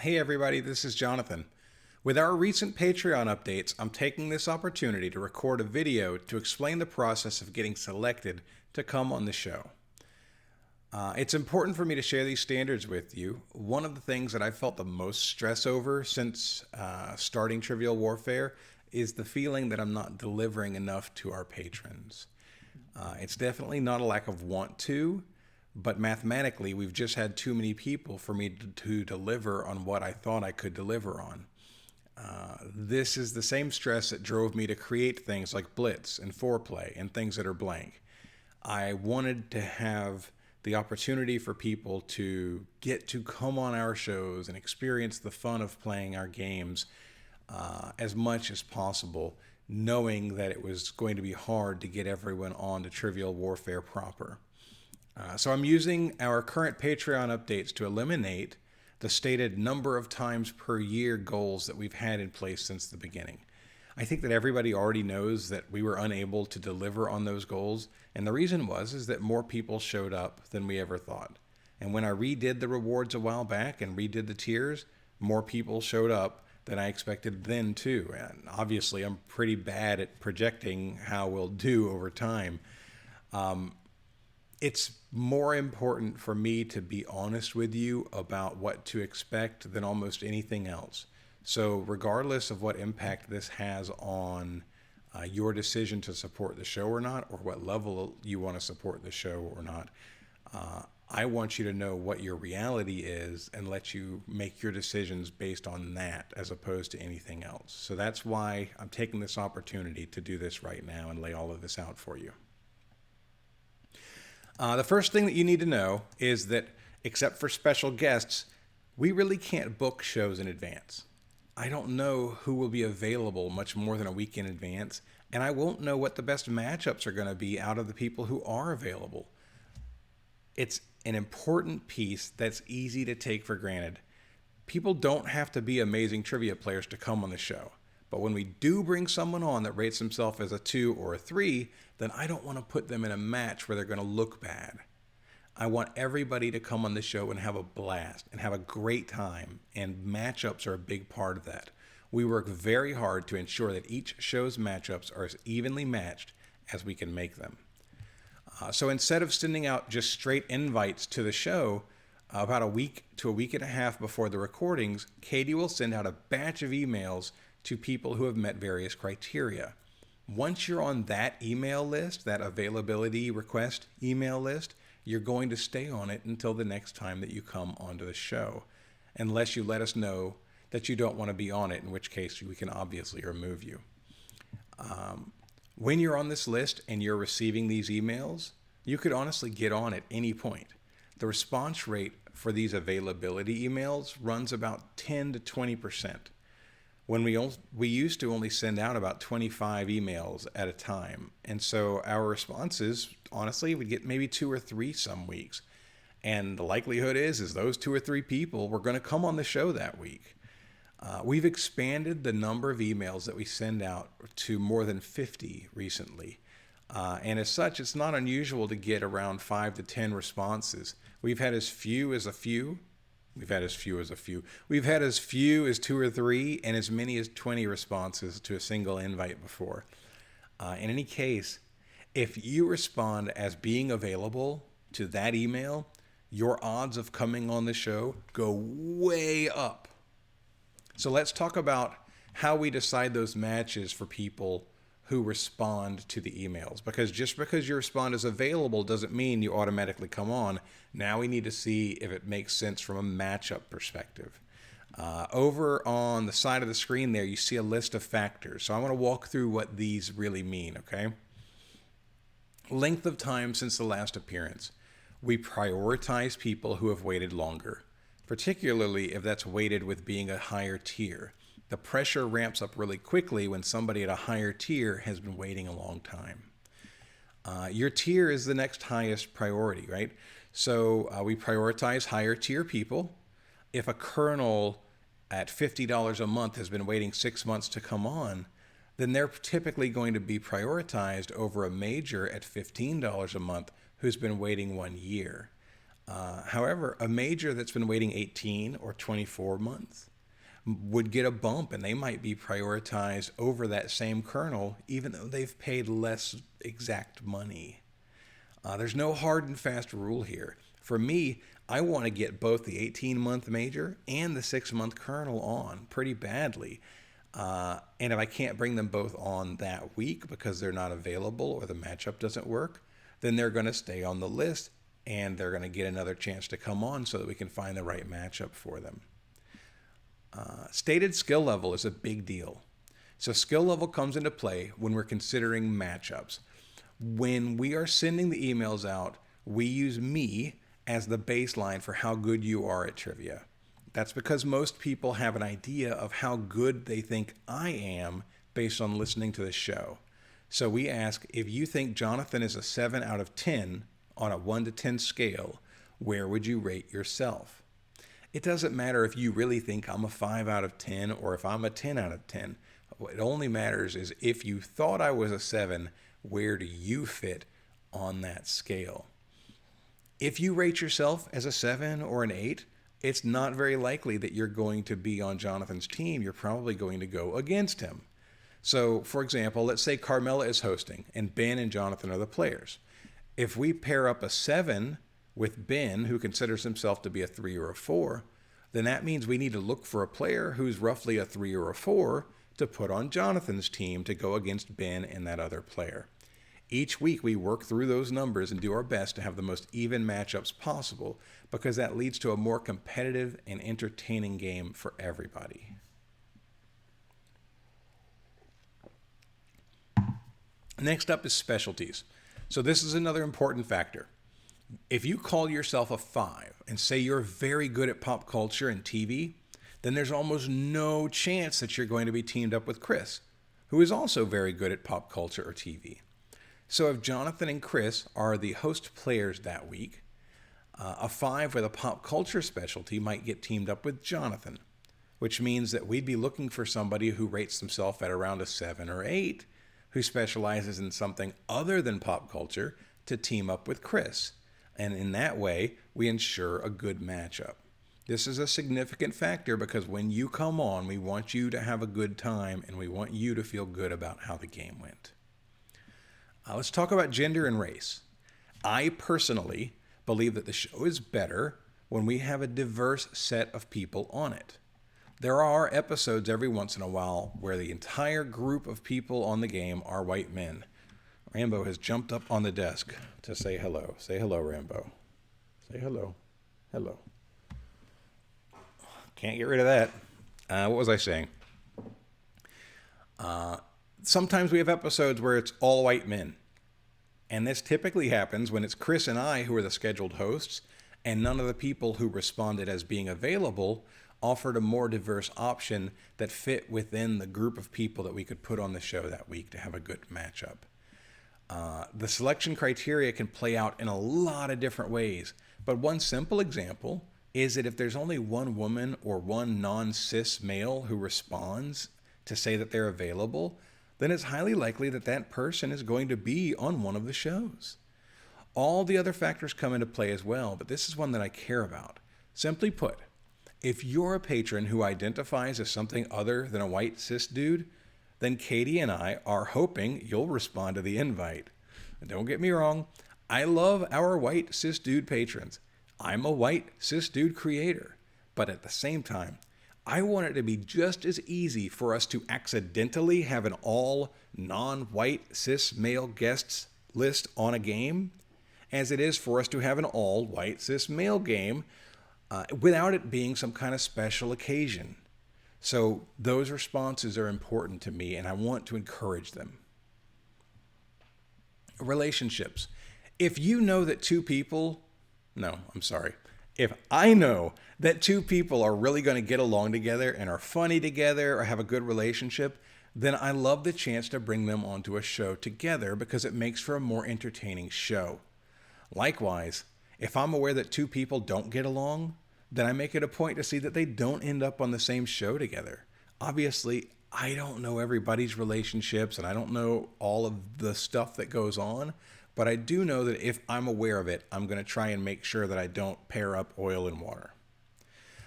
Hey everybody, this is Jonathan. With our recent Patreon updates, I'm taking this opportunity to record a video to explain the process of getting selected to come on the show. It's important for me to share these standards with you. One of the things that I've felt the most stress over since starting Trivial Warfare is the feeling that I'm not delivering enough to our patrons. It's definitely not a lack of want to, but mathematically, we've just had too many people for me to deliver on what I thought I could deliver on. This is the same stress that drove me to create things like Blitz and Foreplay and things that are blank. I wanted to have the opportunity for people to get to come on our shows and experience the fun of playing our games as much as possible, knowing that it was going to be hard to get everyone on to Trivial Warfare proper. So I'm using our current Patreon updates to eliminate the stated number of times per year goals that we've had in place since the beginning. I think that everybody already knows that we were unable to deliver on those goals, and the reason is that more people showed up than we ever thought. And when I redid the rewards a while back and redid the tiers, more people showed up than I expected then too. And obviously I'm pretty bad at projecting how we'll do over time. It's more important for me to be honest with you about what to expect than almost anything else. So regardless of what impact this has on your decision to support the show or not, or what level you want to support the show or not, I want you to know what your reality is and let you make your decisions based on that as opposed to anything else. So that's why I'm taking this opportunity to do this right now and lay all of this out for you. The first thing that you need to know is that, except for special guests, we really can't book shows in advance. I don't know who will be available much more than a week in advance, and I won't know what the best matchups are going to be out of the people who are available. It's an important piece that's easy to take for granted. People don't have to be amazing trivia players to come on the show. But when we do bring someone on that rates himself as a 2 or a 3, then I don't want to put them in a match where they're going to look bad. I want everybody to come on the show and have a blast and have a great time, and matchups are a big part of that. We work very hard to ensure that each show's matchups are as evenly matched as we can make them. So instead of sending out just straight invites to the show, about a week to a week and a half before the recordings, Katie will send out a batch of emails to people who have met various criteria. Once you're on that email list, that availability request email list, you're going to stay on it until the next time that you come onto the show, unless you let us know that you don't want to be on it, in which case we can obviously remove you. When you're on this list and you're receiving these emails, you could honestly get on at any point. The response rate for these availability emails runs about 10 to 20%. When we used to only send out about 25 emails at a time. And so our responses, honestly, would get maybe 2 or 3 some weeks. And the likelihood is those 2 or 3 people were going to come on the show that week. We've expanded the number of emails that we send out to more than 50 recently. And as such, it's not unusual to get around 5 to 10 responses. We've had as few as a few. We've had as few as a few. We've had as few as 2 or 3 and as many as 20 responses to a single invite before. In any case, if you respond as being available to that email, your odds of coming on the show go way up. So let's talk about how we decide those matches for people who respond to the emails, because just because you respond as available doesn't mean you automatically come on. Now we need to see if it makes sense from a matchup perspective. Over on the side of the screen there, you see a list of factors. So I want to walk through what these really mean, okay? Length of time since the last appearance. We prioritize people who have waited longer, particularly if that's weighted with being a higher tier. The pressure ramps up really quickly when somebody at a higher tier has been waiting a long time. Your tier is the next highest priority, right? So we prioritize higher tier people. If a colonel at $50 a month has been waiting 6 months to come on, then they're typically going to be prioritized over a major at $15 a month who's been waiting 1 year. However, a major that's been waiting 18 or 24 months would get a bump, and they might be prioritized over that same kernel, even though they've paid less exact money. There's no hard and fast rule here. For me, I want to get both the 18-month major and the 6-month kernel on pretty badly. And if I can't bring them both on that week because they're not available or the matchup doesn't work, then they're going to stay on the list and they're going to get another chance to come on so that we can find the right matchup for them. Stated skill level is a big deal. So skill level comes into play when we're considering matchups. When we are sending the emails out, we use me as the baseline for how good you are at trivia. That's because most people have an idea of how good they think I am based on listening to the show. So we ask, if you think Jonathan is a 7 out of 10 on a 1 to 10 scale, where would you rate yourself? It doesn't matter if you really think I'm a 5 out of 10 or if I'm a 10 out of 10. What only matters is if you thought I was a 7, where do you fit on that scale? If you rate yourself as a 7 or an 8, it's not very likely that you're going to be on Jonathan's team. You're probably going to go against him. So, for example, let's say Carmela is hosting and Ben and Jonathan are the players. If we pair up a 7 with Ben, who considers himself to be a 3 or a 4, then that means we need to look for a player who's roughly a 3 or a 4 to put on Jonathan's team to go against Ben and that other player. Each week we work through those numbers and do our best to have the most even matchups possible, because that leads to a more competitive and entertaining game for everybody. Next up is specialties. So this is another important factor. If you call yourself a 5 and say you're very good at pop culture and TV, then there's almost no chance that you're going to be teamed up with Chris, who is also very good at pop culture or TV. So if Jonathan and Chris are the host players that week, a 5 with a pop culture specialty might get teamed up with Jonathan, which means that we'd be looking for somebody who rates themselves at around a 7 or 8, who specializes in something other than pop culture, to team up with Chris. And in that way, we ensure a good matchup. This is a significant factor because when you come on, we want you to have a good time and we want you to feel good about how the game went. Let's talk about gender and race. I personally believe that the show is better when we have a diverse set of people on it. There are episodes every once in a while where the entire group of people on the game are white men. Rambo has jumped up on the desk to say hello. Say hello, Rambo. Say hello. Hello. Can't get rid of that. What was I saying? Sometimes we have episodes where it's all white men. And this typically happens when it's Chris and I who are the scheduled hosts, and none of the people who responded as being available offered a more diverse option that fit within the group of people that we could put on the show that week to have a good matchup. The selection criteria can play out in a lot of different ways, but one simple example is that if there's only one woman or one non-cis male who responds to say that they're available, then it's highly likely that that person is going to be on one of the shows. All the other factors come into play as well, but this is one that I care about. Simply put, if you're a patron who identifies as something other than a white cis dude, then Katie and I are hoping you'll respond to the invite. And don't get me wrong, I love our white cis dude patrons. I'm a white cis dude creator, but at the same time, I want it to be just as easy for us to accidentally have an all non-white cis male guests list on a game as it is for us to have an all white cis male game without it being some kind of special occasion. So those responses are important to me, and I want to encourage them. Relationships. If you know that if I know that two people are really going to get along together and are funny together or have a good relationship, then I love the chance to bring them onto a show together because it makes for a more entertaining show. Likewise, if I'm aware that two people don't get along, then I make it a point to see that they don't end up on the same show together. Obviously, I don't know everybody's relationships and I don't know all of the stuff that goes on, But I do know that if I'm aware of it, I'm going to try and make sure that I don't pair up oil and water.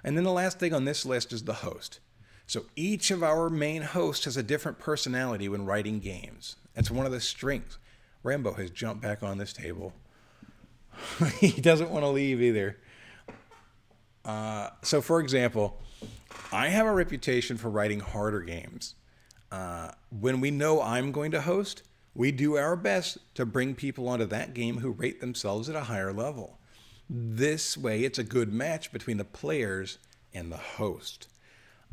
And then the last thing on this list is the host. So each of our main hosts has a different personality when writing games. That's one of the strengths. Rambo has jumped back on this table. He doesn't want to leave either. So for example, I have a reputation for writing harder games. When we know I'm going to host, we do our best to bring people onto that game who rate themselves at a higher level. This way, it's a good match between the players and the host.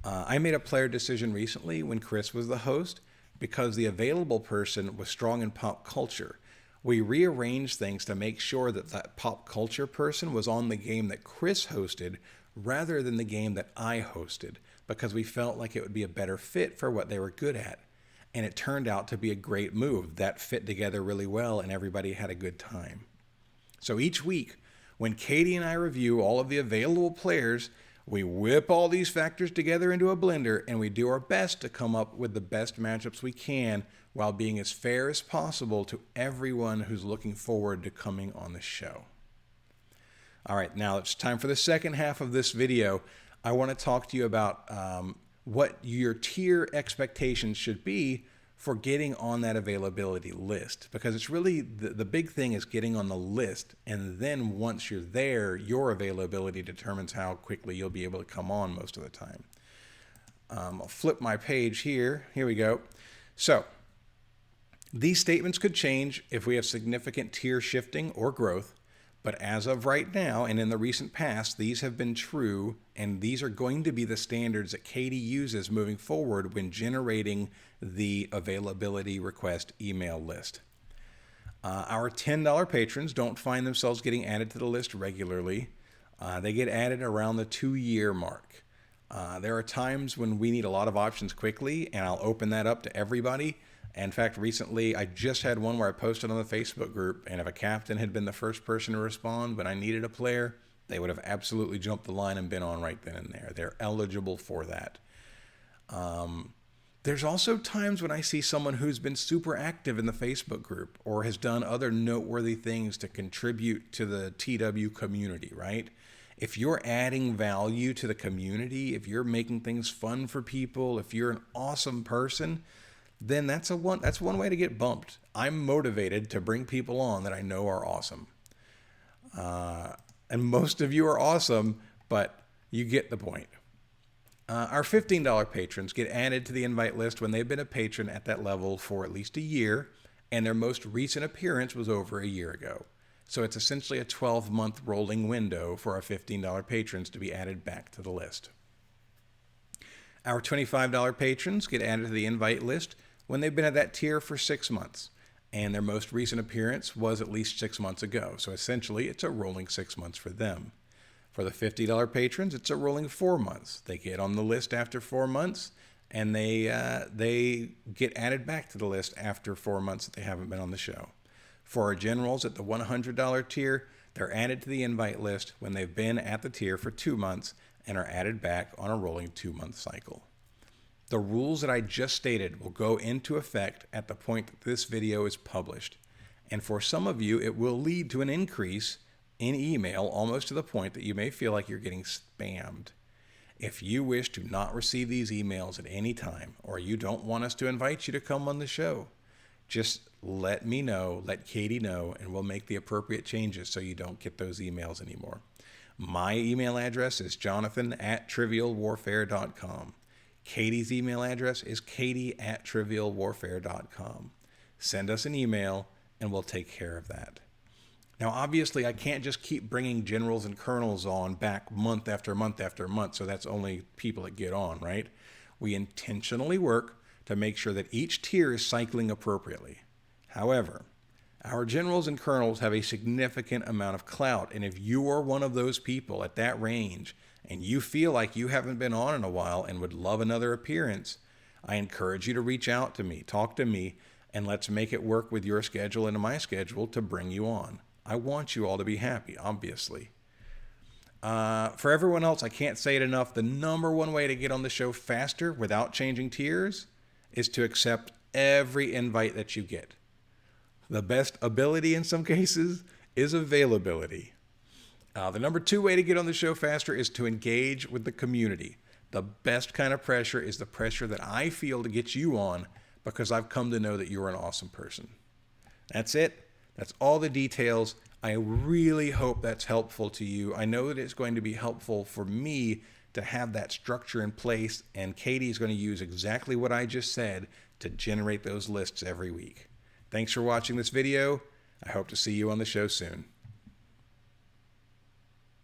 I made a player decision recently when Chris was the host because the available person was strong in pop culture. We rearranged things to make sure that that pop culture person was on the game that Chris hosted rather than the game that I hosted because we felt like it would be a better fit for what they were good at. And it turned out to be a great move. That fit together really well and everybody had a good time. So each week, when Katie and I review all of the available players, we whip all these factors together into a blender and we do our best to come up with the best matchups we can while being as fair as possible to everyone who's looking forward to coming on the show. All right, now it's time for the second half of this video. I want to talk to you about what your tier expectations should be for getting on that availability list, because it's really the big thing is getting on the list, and then once you're there, your availability determines how quickly you'll be able to come on most of the time. I'll flip my page here. Here we go. So these statements could change if we have significant tier shifting or growth, but as of right now and in the recent past, these have been true, and these are going to be the standards that Katie uses moving forward when generating the availability request email list. Our $10 patrons don't find themselves getting added to the list regularly. They get added around the 2-year mark. There are times when we need a lot of options quickly, and I'll open that up to everybody. In fact, recently I just had one where I posted on the Facebook group, and if a captain had been the first person to respond when I needed a player, they would have absolutely jumped the line and been on right then and there. They're eligible for that. There's also times when I see someone who's been super active in the Facebook group or has done other noteworthy things to contribute to the TW community, right? If you're adding value to the community, if you're making things fun for people, if you're an awesome person, then that's one way to get bumped. I'm motivated to bring people on that I know are awesome. And most of you are awesome, but you get the point. Our $15 patrons get added to the invite list when they've been a patron at that level for at least a year, and their most recent appearance was over a year ago. So it's essentially a 12-month rolling window for our $15 patrons to be added back to the list. Our $25 patrons get added to the invite list when they've been at that tier for 6 months, and their most recent appearance was at least 6 months ago. So essentially, it's a rolling 6 months for them. For the $50 patrons, it's a rolling 4 months. They get on the list after 4 months, and they get added back to the list after 4 months that they haven't been on the show. For our generals at the $100 tier, they're added to the invite list when they've been at the tier for 2 months and are added back on a rolling 2-month cycle. The rules that I just stated will go into effect at the point that this video is published. And for some of you, it will lead to an increase in email almost to the point that you may feel like you're getting spammed. If you wish to not receive these emails at any time, or you don't want us to invite you to come on the show, just let me know, let Katie know, and we'll make the appropriate changes so you don't get those emails anymore. My email address is jonathan@trivialwarfare.com. Katie's email address is katie@trivialwarfare.com. Send us an email and we'll take care of that. Now, obviously, I can't just keep bringing generals and colonels on back month after month after month, so that's only people that get on, right? We intentionally work to make sure that each tier is cycling appropriately. However, our generals and colonels have a significant amount of clout, and if you are one of those people at that range and you feel like you haven't been on in a while and would love another appearance, I encourage you to reach out to me, talk to me, and let's make it work with your schedule and my schedule to bring you on. I want you all to be happy, obviously. For everyone else, I can't say it enough. The number one way to get on the show faster without changing tiers is to accept every invite that you get. The best ability in some cases is availability. The number 2 way to get on the show faster is to engage with the community. The best kind of pressure is the pressure that I feel to get you on because I've come to know that you're an awesome person. That's it. That's all the details. I really hope that's helpful to you. I know that it's going to be helpful for me to have that structure in place, and Katie is going to use exactly what I just said to generate those lists every week. Thanks for watching this video. I hope to see you on the show soon.